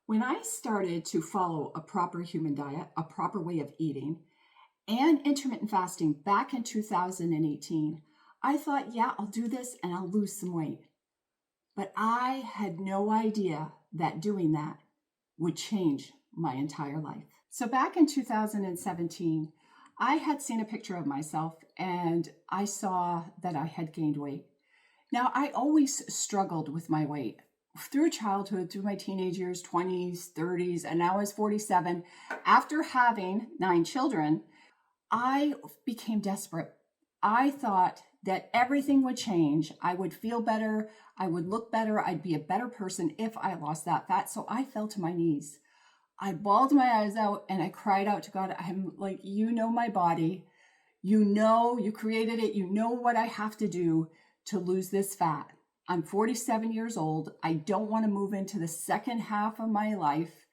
When I started to follow a proper human diet, a proper way of eating, and intermittent fasting back in 2018, I thought, yeah, I'll do this and I'll lose some weight. But I had no idea that doing that would change my entire life. So back in 2017, I had seen a picture of myself and I saw that I had gained weight. Now, I always struggled with my weight through childhood, through my teenage years, 20s, 30s, and now I was 47. After having 9 children, I became desperate. I thought that everything would change. I would feel better. I would look better. I'd be a better person if I lost that fat. So I fell to my knees. I bawled my eyes out and I cried out to God. I'm like, you know my body. You know, you created it. You know what I have to do to lose this fat. I'm 47 years old. I don't want to move into the second half of my life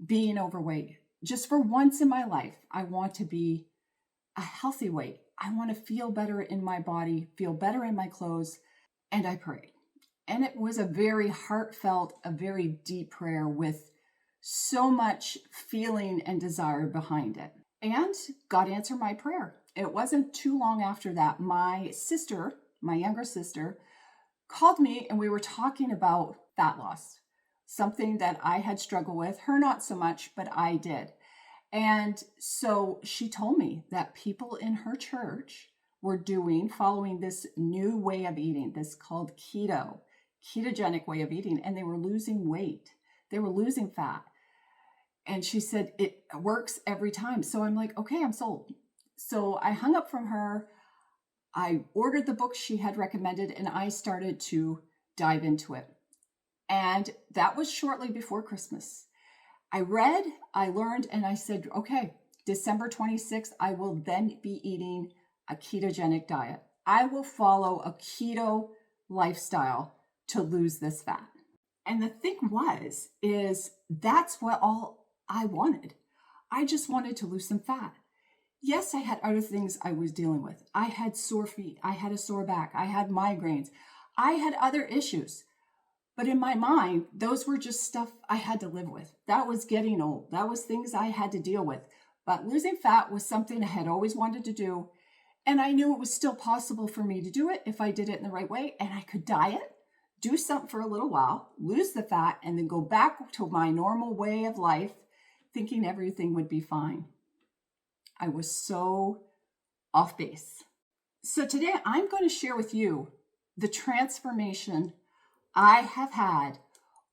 being overweight. Just for once in my life, I want to be a healthy weight. I want to feel better in my body, feel better in my clothes. And I prayed. And it was a very heartfelt, a very deep prayer with so much feeling and desire behind it. And God answered my prayer. It wasn't too long after that, my sister, my younger sister, called me and we were talking about fat loss, something that I had struggled with, her not so much, but I did. And so she told me that people in her church were following this new way of eating, this called keto, ketogenic way of eating, and they were losing weight. They were losing fat. And she said, it works every time. So I'm like, okay, I'm sold. So I hung up from her. I ordered the book she had recommended and I started to dive into it. And that was shortly before Christmas. I read, I learned, and I said, okay, December 26th, I will then be eating a ketogenic diet. I will follow a keto lifestyle to lose this fat. And the thing is that's what all I wanted. I just wanted to lose some fat. Yes, I had other things I was dealing with. I had sore feet. I had a sore back. I had migraines. I had other issues. But in my mind, those were just stuff I had to live with. That was getting old. That was things I had to deal with. But losing fat was something I had always wanted to do. And I knew it was still possible for me to do it if I did it in the right way. And I could diet, do something for a little while, lose the fat, and then go back to my normal way of life, thinking everything would be fine. I was so off base. So today I'm going to share with you the transformation I have had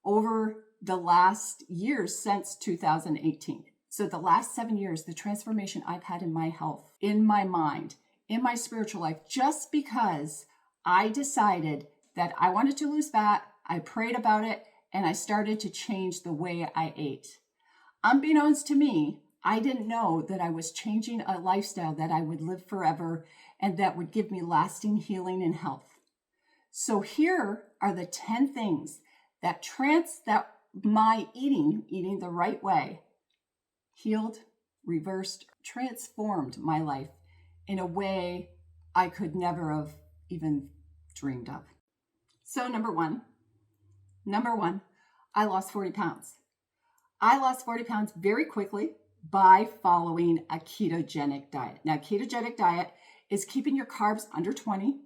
over the last years since 2018. So the last 7 years, the transformation I've had in my health, in my mind, in my spiritual life, just because I decided that I wanted to lose fat, I prayed about it, and I started to change the way I ate. Unbeknownst to me, I didn't know that I was changing a lifestyle that I would live forever and that would give me lasting healing and health. So here are the 10 things that my eating the right way, healed, reversed, transformed my life in a way I could never have even dreamed of. So number one, I lost 40 pounds. I lost 40 pounds very quickly by following a ketogenic diet. Now, ketogenic diet is keeping your carbs under 20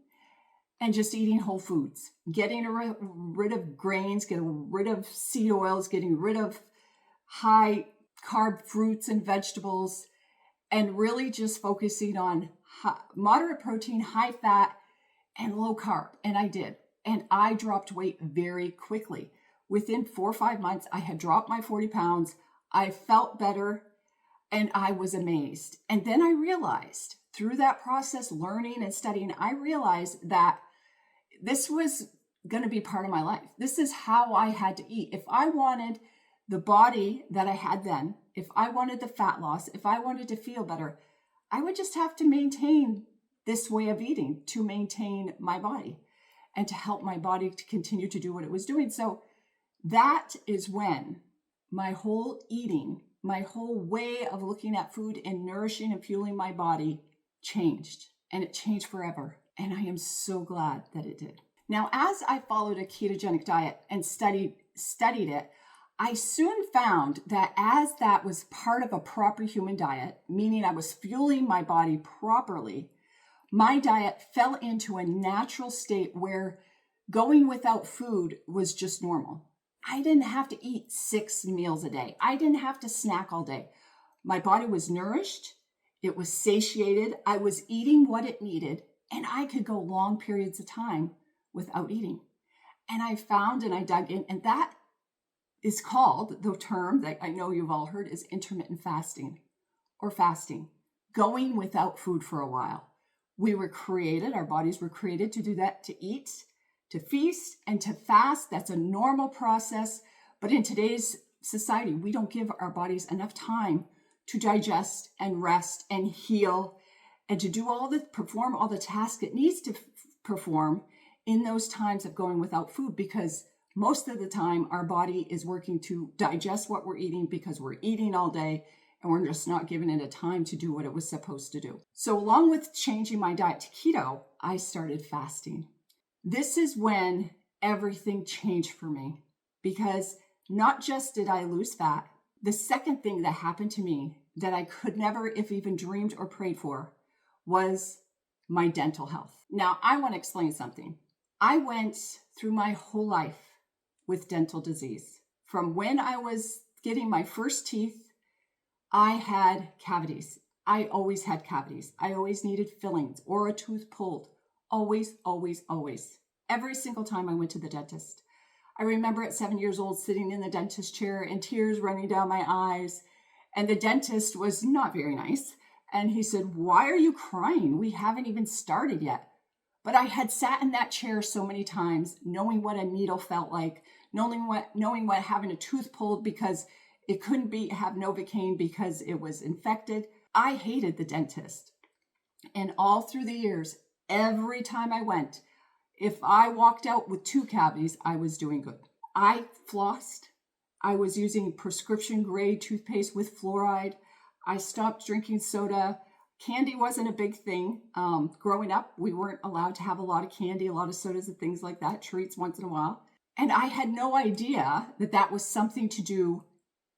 and just eating whole foods, getting rid of grains, getting rid of seed oils, getting rid of high carb fruits and vegetables, and really just focusing on moderate protein, high fat, and low carb. And I did. And I dropped weight very quickly. Within 4 or 5 months, I had dropped my 40 pounds. I felt better and I was amazed. And then I realized through that process, learning and studying, I realized that this was going to be part of my life. This is how I had to eat. If I wanted the body that I had then, if I wanted the fat loss, if I wanted to feel better, I would just have to maintain this way of eating to maintain my body and to help my body to continue to do what it was doing. So that is when my whole eating, my whole way of looking at food and nourishing and fueling my body changed, and it changed forever. And I am so glad that it did. Now, as I followed a ketogenic diet and studied it, I soon found that as that was part of a proper human diet, meaning I was fueling my body properly, my diet fell into a natural state where going without food was just normal. I didn't have to eat 6 meals a day. I didn't have to snack all day. My body was nourished. It was satiated. I was eating what it needed, and I could go long periods of time without eating. And I found and I dug in, and that is called, the term that I know you've all heard, is intermittent fasting or fasting, going without food for a while. We were created, our bodies were created to do that, to eat, to feast, and to fast. That's a normal process. But in today's society, we don't give our bodies enough time to digest and rest and heal and to do perform all the tasks it needs to perform in those times of going without food, because most of the time our body is working to digest what we're eating because we're eating all day and we're just not giving it a time to do what it was supposed to do. So along with changing my diet to keto, I started fasting. This is when everything changed for me, because not just did I lose fat, the second thing that happened to me that I could never, if even dreamed or prayed for, was my dental health. Now, I want to explain something. I went through my whole life with dental disease. From when I was getting my first teeth, I had cavities. I always had cavities. I always needed fillings or a tooth pulled. Always, always, always. Every single time I went to the dentist. I remember at 7 years old sitting in the dentist chair and tears running down my eyes. And the dentist was not very nice. And he said, "Why are you crying? We haven't even started yet." But I had sat in that chair so many times, knowing what a needle felt like, knowing what having a tooth pulled because it couldn't have Novocaine because it was infected. I hated the dentist. And all through the years, every time I went, if I walked out with 2 cavities, I was doing good. I flossed. I was using prescription grade toothpaste with fluoride. I stopped drinking soda. Candy wasn't a big thing. Growing up, we weren't allowed to have a lot of candy, a lot of sodas and things like that, treats once in a while. And I had no idea that that was something to do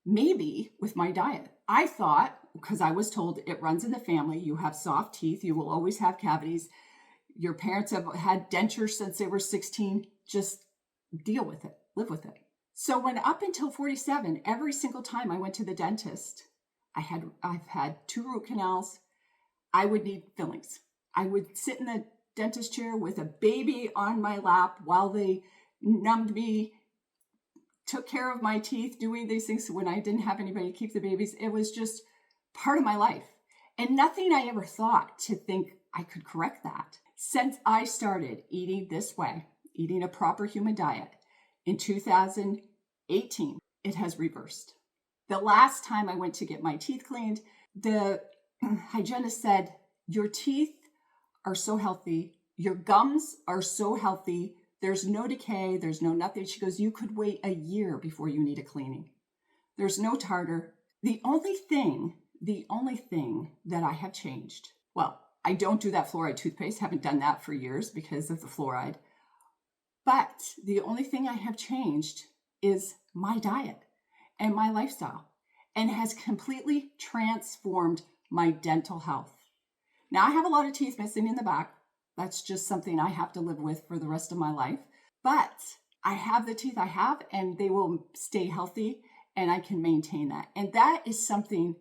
maybe with my diet. I thought, because I was told it runs in the family, you have soft teeth, you will always have cavities. Your parents have had dentures since they were 16. Just deal with it, live with it. So when up until 47, every single time I went to the dentist, I've had 2 root canals. I would need fillings. I would sit in the dentist chair with a baby on my lap while they numbed me, took care of my teeth, doing these things when I didn't have anybody to keep the babies. It was just part of my life. And nothing I ever thought to think I could correct that. Since I started eating this way, eating a proper human diet in 2018, it has reversed. The last time I went to get my teeth cleaned, the hygienist said, "Your teeth are so healthy. Your gums are so healthy. There's no decay. There's no nothing." She goes, "You could wait a year before you need a cleaning. There's no tartar." The only thing that I have changed, well, I don't do that fluoride toothpaste. Haven't done that for years because of the fluoride. But the only thing I have changed is my diet and my lifestyle, and has completely transformed my dental health. Now, I have a lot of teeth missing in the back. That's just something I have to live with for the rest of my life. But I have the teeth I have, and they will stay healthy, and I can maintain that. And that is something,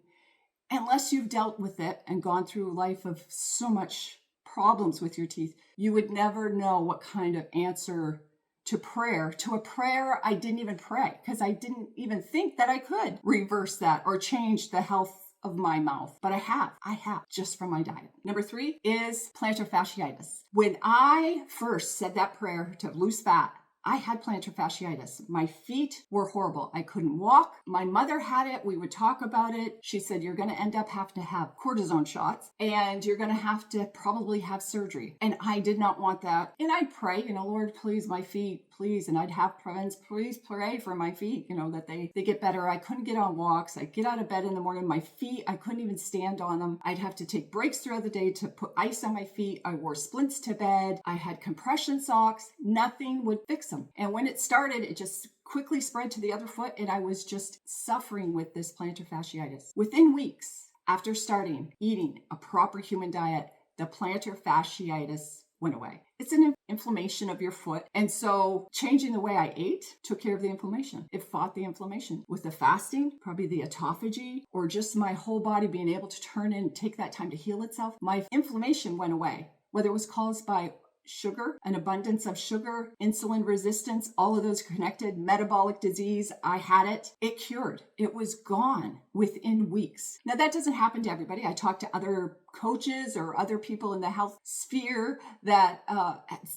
unless you've dealt with it and gone through a life of so much problems with your teeth, you would never know what kind of answer to a prayer I didn't even pray, because I didn't even think that I could reverse that or change the health of my mouth. But I have, just from my diet. Number 3 is plantar fasciitis. When I first said that prayer to lose fat, I had plantar fasciitis. My feet were horrible. I couldn't walk. My mother had it. We would talk about it. She said, "You're going to end up having to have cortisone shots, and you're going to have to probably have surgery." And I did not want that. And I'd pray, "Lord, please, my feet, please. And I'd have friends, please pray for my feet, that they get better. I couldn't get on walks. I'd get out of bed in the morning. My feet, I couldn't even stand on them. I'd have to take breaks throughout the day to put ice on my feet. I wore splints to bed. I had compression socks. Nothing would fix them. And when it started, it just quickly spread to the other foot, and I was just suffering with this plantar fasciitis. Within weeks after starting eating a proper human diet, the plantar fasciitis went away. It's an inflammation of your foot. And so changing the way I ate took care of the inflammation. It fought the inflammation. With the fasting, probably the autophagy, or just my whole body being able to turn in and take that time to heal itself, my inflammation went away. Whether it was caused by sugar, an abundance of sugar, insulin resistance, all of those connected, metabolic disease, I had it. It cured. It was gone within weeks. Now, that doesn't happen to everybody. I talked to other coaches or other people in the health sphere that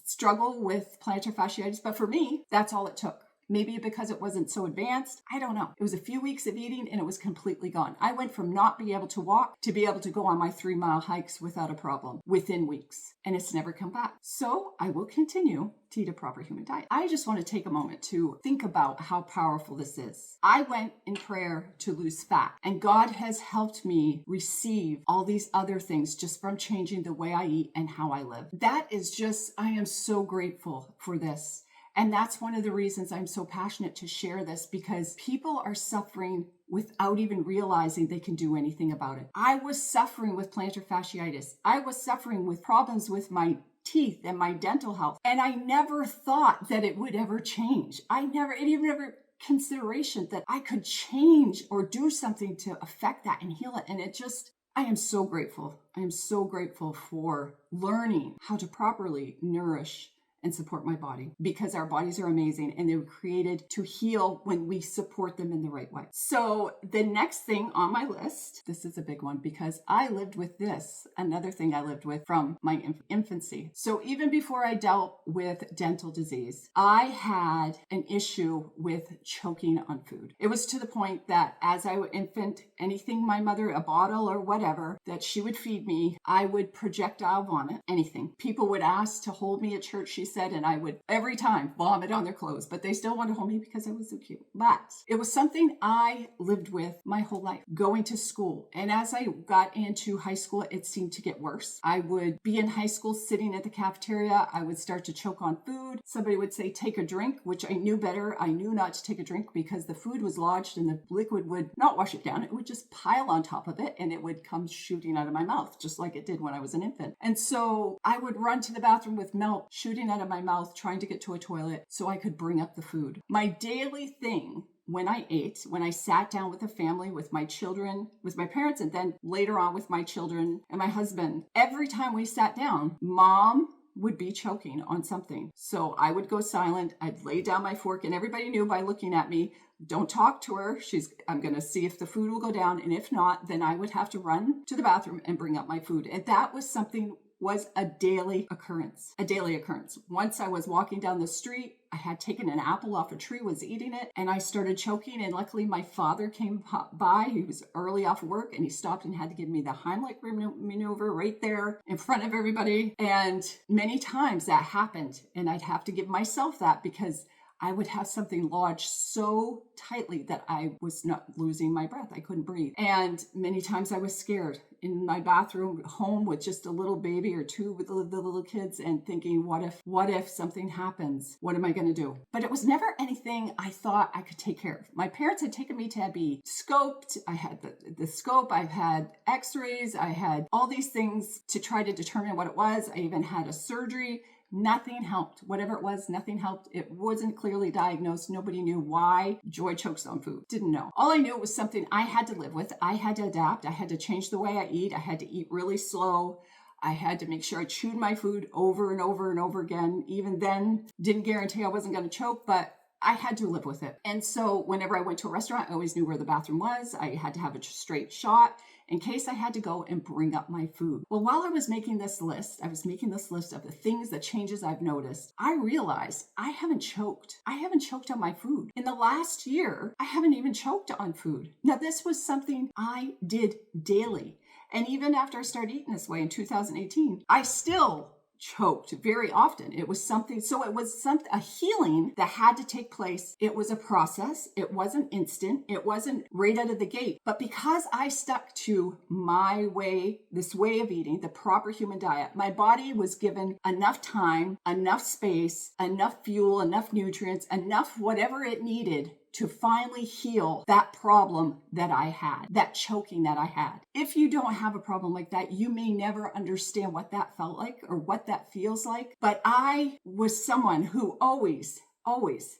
struggle with plantar fasciitis, but for me, that's all it took. Maybe because it wasn't so advanced. I don't know. It was a few weeks of eating and it was completely gone. I went from not being able to walk to be able to go on my 3-mile hikes without a problem within weeks. And it's never come back. So I will continue to eat a proper human diet. I just want to take a moment to think about how powerful this is. I went in prayer to lose fat, and God has helped me receive all these other things just from changing the way I eat and how I live. That is just, I am so grateful for this. And that's one of the reasons I'm so passionate to share this, because people are suffering without even realizing they can do anything about it. I was suffering with plantar fasciitis. I was suffering with problems with my teeth and my dental health. And I never thought that it would ever change. It even never consideration that I could change or do something to affect that and heal it. And I am so grateful. I am so grateful for learning how to properly nourish and support my body, because our bodies are amazing and they were created to heal when we support them in the right way. So the next thing on my list, this is a big one because I lived with this, another thing I lived with from my infancy. So even before I dealt with dental disease, I had an issue with choking on food. It was to the point that as I was infant, anything my mother, a bottle or whatever that she would feed me, I would projectile vomit, anything. People would ask to hold me at church, she said, and I would every time vomit on their clothes, but they still wanted to hold me because I was so cute. But it was something I lived with my whole life, going to school. And as I got into high school, it seemed to get worse. I would be in high school sitting at the cafeteria. I would start to choke on food. Somebody would say, take a drink, which I knew better. I knew not to take a drink because the food was lodged and the liquid would not wash it down. It would just pile on top of it and it would come shooting out of my mouth, just like it did when I was an infant. And so I would run to the bathroom with milk shooting out of my mouth, trying to get to a toilet so I could bring up the food. My daily thing when I ate, when I sat down with a family, with my children, with my parents, and then later on with my children and my husband, every time we sat down, Mom would be choking on something. So I would go silent. I'd lay down my fork, and everybody knew by looking at me, don't talk to her. I'm going to see if the food will go down. And if not, then I would have to run to the bathroom and bring up my food. And that was a daily occurrence. Once I was walking down the street, I had taken an apple off a tree, was eating it, and I started choking. And luckily my father came by. He was early off work and he stopped and had to give me the Heimlich maneuver right there in front of everybody. And many times that happened, and I'd have to give myself that because I would have something lodged so tightly that I was not losing my breath. I couldn't breathe. And many times I was scared in my bathroom home with just a little baby or two with the little kids and thinking, what if something happens? What am I going to do? But it was never anything I thought I could take care of. My parents had taken me to be scoped. I had the scope. I've had x-rays. I had all these things to try to determine what it was. I even had a surgery. Nothing helped. Whatever it was, nothing helped. It wasn't clearly diagnosed. Nobody knew why Joy chokes on food. Didn't know. All I knew was something I had to live with. I had to adapt. I had to change the way I eat. I had to eat really slow. I had to make sure I chewed my food over and over and over again. Even then, didn't guarantee I wasn't going to choke, but I had to live with it. And so whenever I went to a restaurant, I always knew where the bathroom was. I had to have a straight shot in case I had to go and bring up my food. Well, while I was making this list, of the changes I've noticed, I realized I haven't choked. I haven't choked on my food. In the last year, I haven't even choked on food. Now, this was something I did daily. And even after I started eating this way in 2018, I still choked very often. It was something, so it was a healing that had to take place. It was a process. It wasn't instant. It wasn't right out of the gate. But because I stuck to my way, this way of eating, the proper human diet, my body was given enough time, enough space, enough fuel, enough nutrients, enough whatever it needed to finally heal that problem that I had, that choking that I had. If you don't have a problem like that, you may never understand what that felt like or what that feels like. But I was someone who always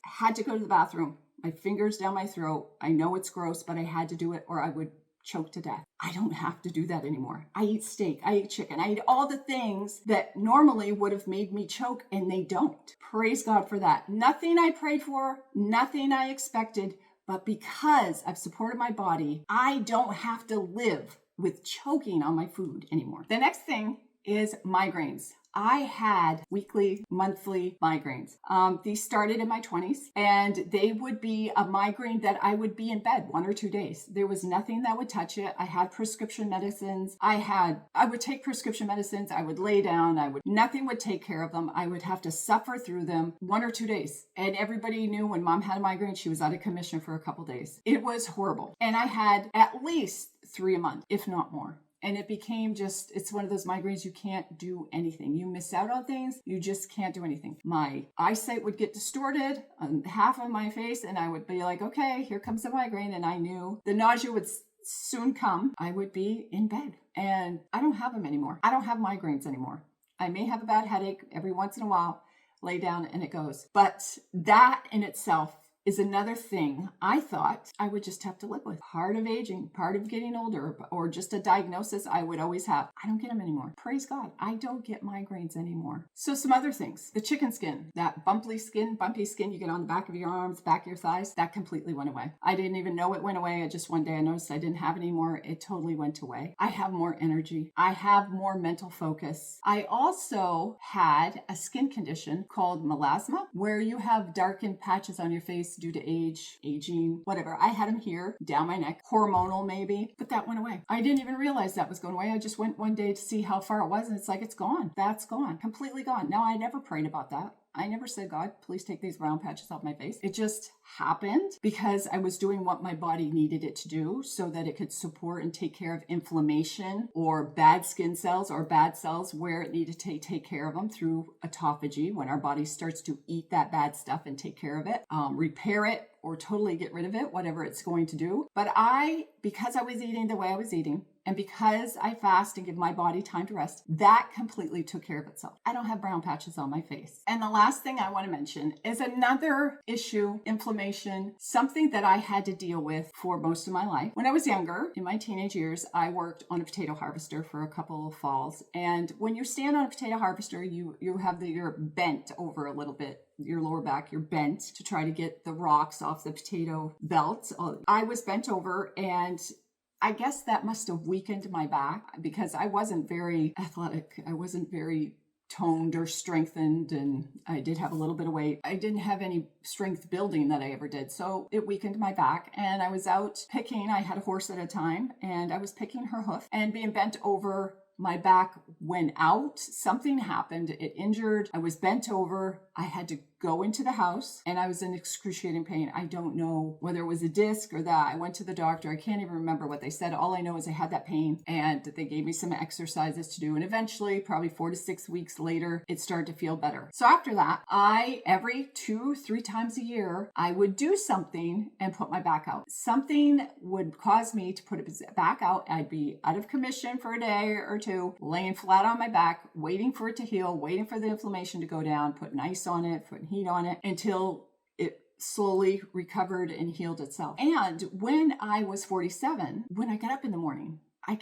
had to go to the bathroom, my fingers down my throat. I know it's gross, but I had to do it or I would choke to death. I don't have to do that anymore. I eat steak, I eat chicken, I eat all the things that normally would have made me choke, and they don't. Praise God for that. Nothing I prayed for, nothing I expected, but because I've supported my body, I don't have to live with choking on my food anymore. The next thing is migraines. I had weekly, monthly migraines. These started in my 20s, and they would be a migraine that I would be in bed 1 or 2 days. There was nothing that would touch it. I had prescription medicines. I would take prescription medicines. I would lay down. Nothing would take care of them. I would have to suffer through them 1 or 2 days. And everybody knew when mom had a migraine, she was out of commission for a couple days. It was horrible. And I had at least 3 a month, if not more. And it became it's one of those migraines, you can't do anything. You miss out on things, you just can't do anything. My eyesight would get distorted on half of my face, and I would be like, okay, here comes the migraine. And I knew the nausea would soon come. I would be in bed, and I don't have them anymore. I don't have migraines anymore. I may have a bad headache every once in a while, lay down and it goes. But that in itself is another thing I thought I would just have to live with. Part of aging, part of getting older, or just a diagnosis I would always have. I don't get them anymore. Praise God, I don't get migraines anymore. So some other things. The chicken skin, that bumpy skin you get on the back of your arms, back of your thighs, that completely went away. I didn't even know it went away. One day I noticed I didn't have it anymore. It totally went away. I have more energy. I have more mental focus. I also had a skin condition called melasma, where you have darkened patches on your face due to aging, whatever. I had them here, down my neck, hormonal maybe, but that went away. I didn't even realize that was going away. I just went one day to see how far it was, and it's like, it's gone. That's gone. Completely gone. Now, I never prayed about that. I never said, God, please take these brown patches off my face. It just happened because I was doing what my body needed it to do so that it could support and take care of inflammation or bad skin cells or bad cells where it needed to take care of them through autophagy, when our body starts to eat that bad stuff and take care of it, repair it, or totally get rid of it, whatever it's going to do. But because I was eating the way I was eating, and because I fast and give my body time to rest, that completely took care of itself. I don't have brown patches on my face. And the last thing I want to mention is another issue, inflammation, something that I had to deal with for most of my life. When I was younger, in my teenage years, I worked on a potato harvester for a couple of falls. And when you stand on a potato harvester, you're bent over a little bit. Your lower back, you're bent to try to get the rocks off the potato belt. I was bent over, and I guess that must have weakened my back because I wasn't very athletic. I wasn't very toned or strengthened, and I did have a little bit of weight. I didn't have any strength building that I ever did. So it weakened my back, and I was out picking. I had a horse at a time, and I was picking her hoof, and being bent over, my back went out. Something happened. It injured. I was bent over. I had to go into the house, and I was in excruciating pain. I don't know whether it was a disc or that. I went to the doctor. I can't even remember what they said. All I know is I had that pain, and they gave me some exercises to do. And eventually, probably 4 to 6 weeks later, it started to feel better. So after that, every 2-3 times a year, I would do something and put my back out. Something would cause me to put it back out. I'd be out of commission for a day or two, laying flat on my back, waiting for it to heal, waiting for the inflammation to go down, putting ice on it, putting heat on it until it slowly recovered and healed itself. And when I was 47, when I got up in the morning, I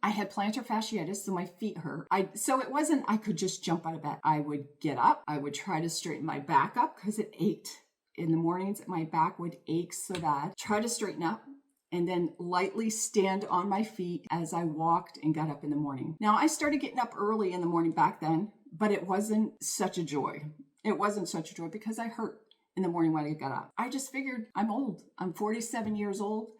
had plantar fasciitis, so my feet hurt. So it wasn't, I could just jump out of bed. I would get up. I would try to straighten my back up because it ached. In the mornings, my back would ache so bad. Try to straighten up, and then lightly stand on my feet as I walked and got up in the morning. Now, I started getting up early in the morning back then, but it wasn't such a joy. It wasn't such a joy because I hurt in the morning when I got up. I just figured I'm old. I'm 47 years old.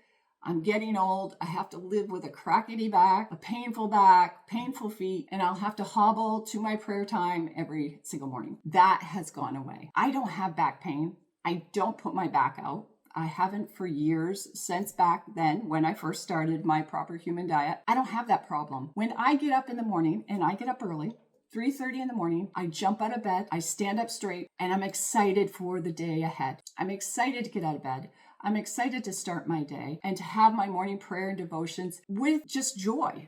I'm getting old. I have to live with a crackety back, painful feet, and I'll have to hobble to my prayer time every single morning. That has gone away. I don't have back pain. I don't put my back out. I haven't for years since back then when I first started my proper human diet. I don't have that problem. When I get up in the morning, and I get up early, 3:30 in the morning, I jump out of bed, I stand up straight, and I'm excited for the day ahead. I'm excited to get out of bed. I'm excited to start my day and to have my morning prayer and devotions with just joy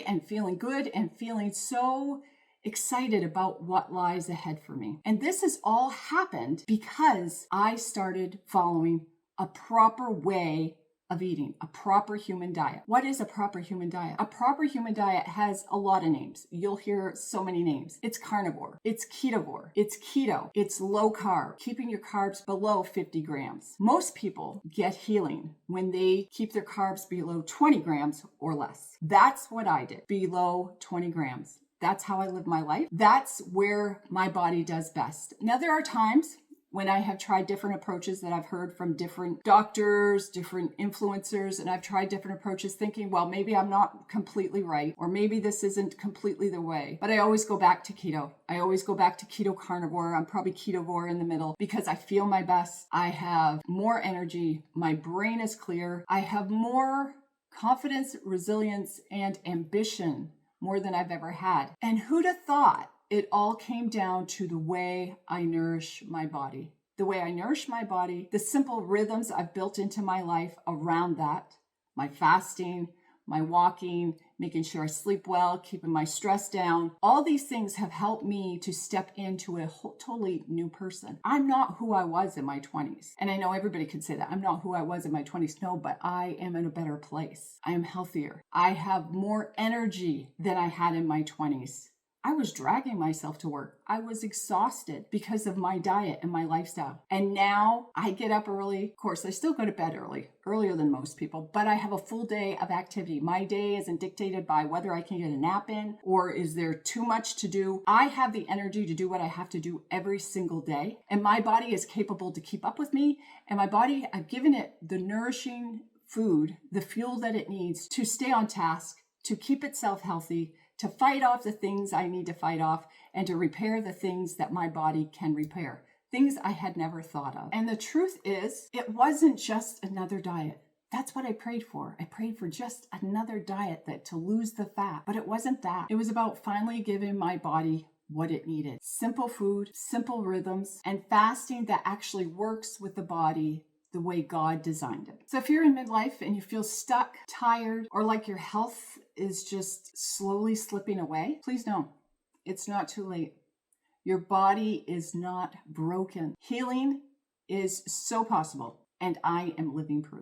and feeling good and feeling so excited about what lies ahead for me. And this has all happened because I started following a proper way of eating, a proper human diet. What is a proper human diet? A proper human diet has a lot of names. You'll hear so many names. It's carnivore, it's ketovore, it's keto, it's low carb, keeping your carbs below 50 grams. Most people get healing when they keep their carbs below 20 grams or less. That's what I did, below 20 grams. That's how I live my life. That's where my body does best. Now, there are times when I have tried different approaches that I've heard from different doctors, different influencers, and I've tried different approaches thinking, well, maybe I'm not completely right, or maybe this isn't completely the way. But I always go back to keto. I always go back to keto carnivore. I'm probably ketovore in the middle because I feel my best. I have more energy. My brain is clear. I have more confidence, resilience, and ambition, more than I've ever had. And who'd have thought it all came down to the way I nourish my body. The way I nourish my body, the simple rhythms I've built into my life around that, my fasting, my walking, making sure I sleep well, keeping my stress down. All these things have helped me to step into a totally new person. I'm not who I was in my 20s. And I know everybody could say that. I'm not who I was in my 20s. No, but I am in a better place. I am healthier. I have more energy than I had in my 20s. I was dragging myself to work. I was exhausted because of my diet and my lifestyle. And now I get up early. Of course, I still go to bed early, earlier than most people, but I have a full day of activity. My day isn't dictated by whether I can get a nap in or is there too much to do. I have the energy to do what I have to do every single day. And my body is capable to keep up with me. And my body, I've given it the nourishing food, the fuel that it needs to stay on task, to keep itself healthy, to fight off the things I need to fight off, and to repair the things that my body can repair, things I had never thought of. And the truth is, it wasn't just another diet. That's what I prayed for. I prayed for just another diet to lose the fat, but it wasn't that. It was about finally giving my body what it needed. Simple food, simple rhythms, and fasting that actually works with the body the way God designed it. So if you're in midlife and you feel stuck, tired, or like your health is just slowly slipping away, please know it's not too late. Your body is not broken. Healing is so possible, and I am living proof.